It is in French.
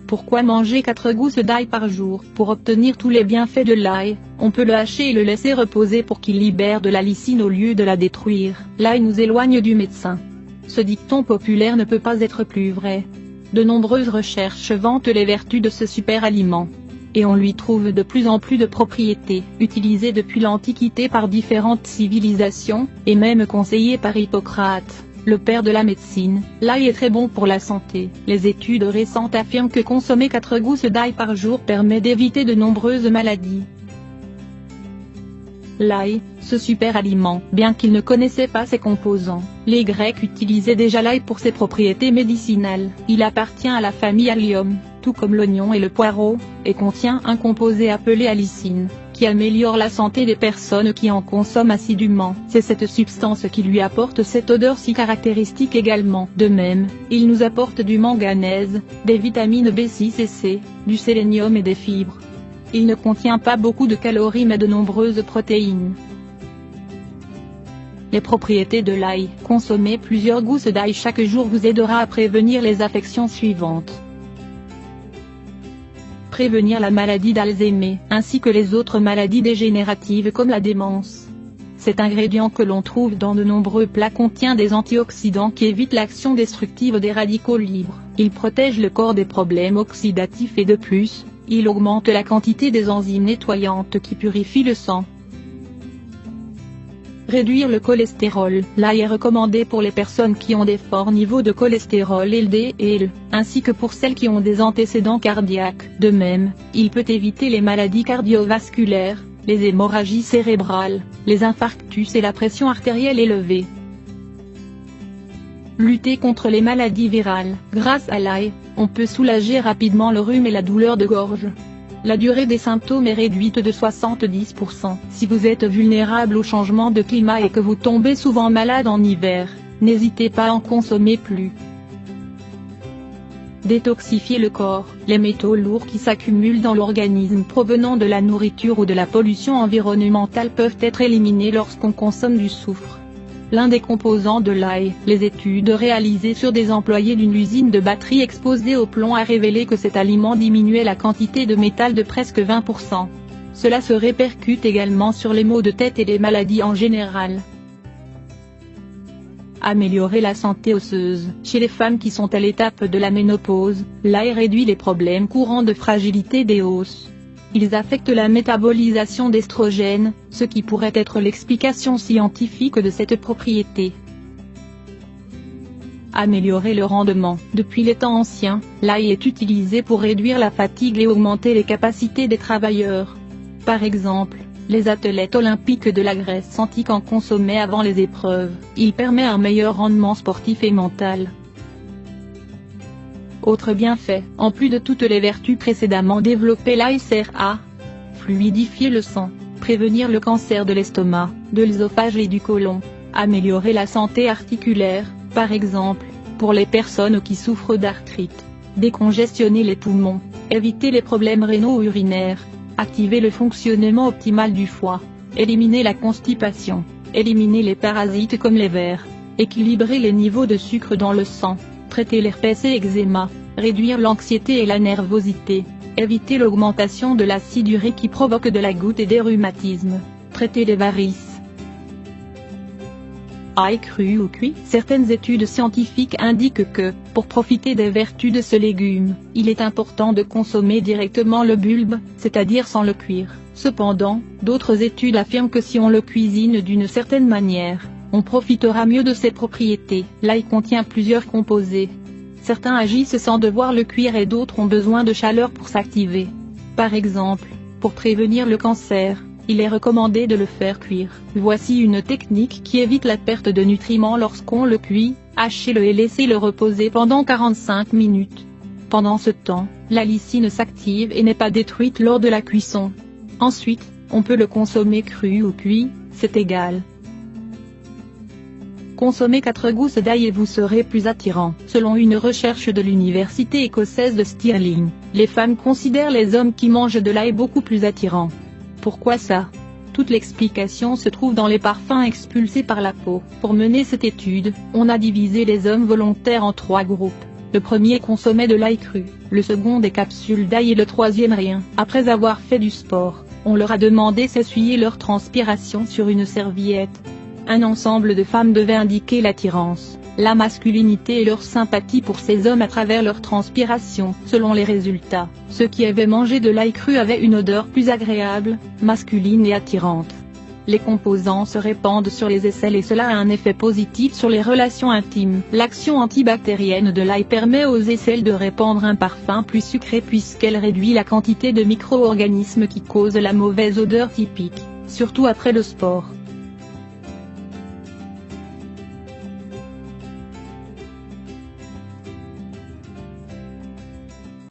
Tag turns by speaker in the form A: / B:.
A: Pourquoi manger 4 gousses d'ail par jour? Pour obtenir tous les bienfaits de l'ail, on peut le hacher et le laisser reposer pour qu'il libère de la lysine au lieu de la détruire. L'ail nous éloigne du médecin. Ce dicton populaire ne peut pas être plus vrai. De nombreuses recherches vantent les vertus de ce super aliment. Et on lui trouve de plus en plus de propriétés. Utilisé depuis l'Antiquité par différentes civilisations, et même conseillé par Hippocrate, le père de la médecine, l'ail est très bon pour la santé. Les études récentes affirment que consommer 4 gousses d'ail par jour permet d'éviter de nombreuses maladies. L'ail, ce super aliment, bien qu'ils ne connaissaient pas ses composants, les Grecs utilisaient déjà l'ail pour ses propriétés médicinales. Il appartient à la famille Allium, tout comme l'oignon et le poireau, et contient un composé appelé allicine, qui améliore la santé des personnes qui en consomment assidûment. C'est cette substance qui lui apporte cette odeur si caractéristique également. De même, il nous apporte du manganèse, des vitamines B6 et C, du sélénium et des fibres. Il ne contient pas beaucoup de calories mais de nombreuses protéines. Les propriétés de l'ail. Consommer plusieurs gousses d'ail chaque jour vous aidera à prévenir les affections suivantes. Prévenir la maladie d'Alzheimer, ainsi que les autres maladies dégénératives comme la démence. Cet ingrédient que l'on trouve dans de nombreux plats contient des antioxydants qui évitent l'action destructive des radicaux libres. Il protège le corps des problèmes oxydatifs et de plus, il augmente la quantité des enzymes nettoyantes qui purifient le sang. Réduire le cholestérol. L'ail est recommandé pour les personnes qui ont des forts niveaux de cholestérol LDL, ainsi que pour celles qui ont des antécédents cardiaques. De même, il peut éviter les maladies cardiovasculaires, les hémorragies cérébrales, les infarctus et la pression artérielle élevée. Lutter contre les maladies virales. Grâce à l'ail, on peut soulager rapidement le rhume et la douleur de gorge. La durée des symptômes est réduite de 70%. Si vous êtes vulnérable au changement de climat et que vous tombez souvent malade en hiver, n'hésitez pas à en consommer plus. Détoxifier le corps. Les métaux lourds qui s'accumulent dans l'organisme provenant de la nourriture ou de la pollution environnementale peuvent être éliminés lorsqu'on consomme du soufre. L'un des composants de l'ail. Les études réalisées sur des employés d'une usine de batteries exposés au plomb a révélé que cet aliment diminuait la quantité de métal de presque 20%. Cela se répercute également sur les maux de tête et les maladies en général. Améliorer la santé osseuse. Chez les femmes qui sont à l'étape de la ménopause, l'ail réduit les problèmes courants de fragilité des os. Ils affectent la métabolisation d'estrogènes, ce qui pourrait être l'explication scientifique de cette propriété. Améliorer le rendement. Depuis les temps anciens, l'ail est utilisé pour réduire la fatigue et augmenter les capacités des travailleurs. Par exemple, les athlètes olympiques de la Grèce antique en consommaient avant les épreuves. Il permet un meilleur rendement sportif et mental. Autre bienfait, en plus de toutes les vertus précédemment développées, l'ail sert à fluidifier le sang, prévenir le cancer de l'estomac, de l'œsophage et du côlon, améliorer la santé articulaire, par exemple, pour les personnes qui souffrent d'arthrite, décongestionner les poumons, éviter les problèmes rénaux ou urinaires, activer le fonctionnement optimal du foie, éliminer la constipation, éliminer les parasites comme les vers, équilibrer les niveaux de sucre dans le sang, traiter l'herpès et eczéma, réduire l'anxiété et la nervosité, éviter l'augmentation de l'acide urique qui provoque de la goutte et des rhumatismes, traiter les varices. Ail cru ou cuit. Certaines études scientifiques indiquent que, pour profiter des vertus de ce légume, il est important de consommer directement le bulbe, c'est-à-dire sans le cuire. Cependant, d'autres études affirment que si on le cuisine d'une certaine manière, on profitera mieux de ses propriétés. L'ail contient plusieurs composés. Certains agissent sans devoir le cuire et d'autres ont besoin de chaleur pour s'activer. Par exemple, pour prévenir le cancer, il est recommandé de le faire cuire. Voici une technique qui évite la perte de nutriments lorsqu'on le cuit. Hachez-le et laissez-le reposer pendant 45 minutes. Pendant ce temps, la lysine s'active et n'est pas détruite lors de la cuisson. Ensuite, on peut le consommer cru ou cuit, c'est égal. Consommez 4 gousses d'ail et vous serez plus attirant. Selon une recherche de l'université écossaise de Stirling, les femmes considèrent les hommes qui mangent de l'ail beaucoup plus attirants. Pourquoi ça? Toute l'explication se trouve dans les parfums expulsés par la peau. Pour mener cette étude, on a divisé les hommes volontaires en 3 groupes. Le premier consommait de l'ail cru, le second des capsules d'ail et le troisième rien. Après avoir fait du sport, on leur a demandé s'essuyer leur transpiration sur une serviette. Un ensemble de femmes devait indiquer l'attirance, la masculinité et leur sympathie pour ces hommes à travers leur transpiration. Selon les résultats, ceux qui avaient mangé de l'ail cru avaient une odeur plus agréable, masculine et attirante. Les composants se répandent sur les aisselles et cela a un effet positif sur les relations intimes. L'action antibactérienne de l'ail permet aux aisselles de répandre un parfum plus sucré puisqu'elle réduit la quantité de micro-organismes qui causent la mauvaise odeur typique, surtout après le sport.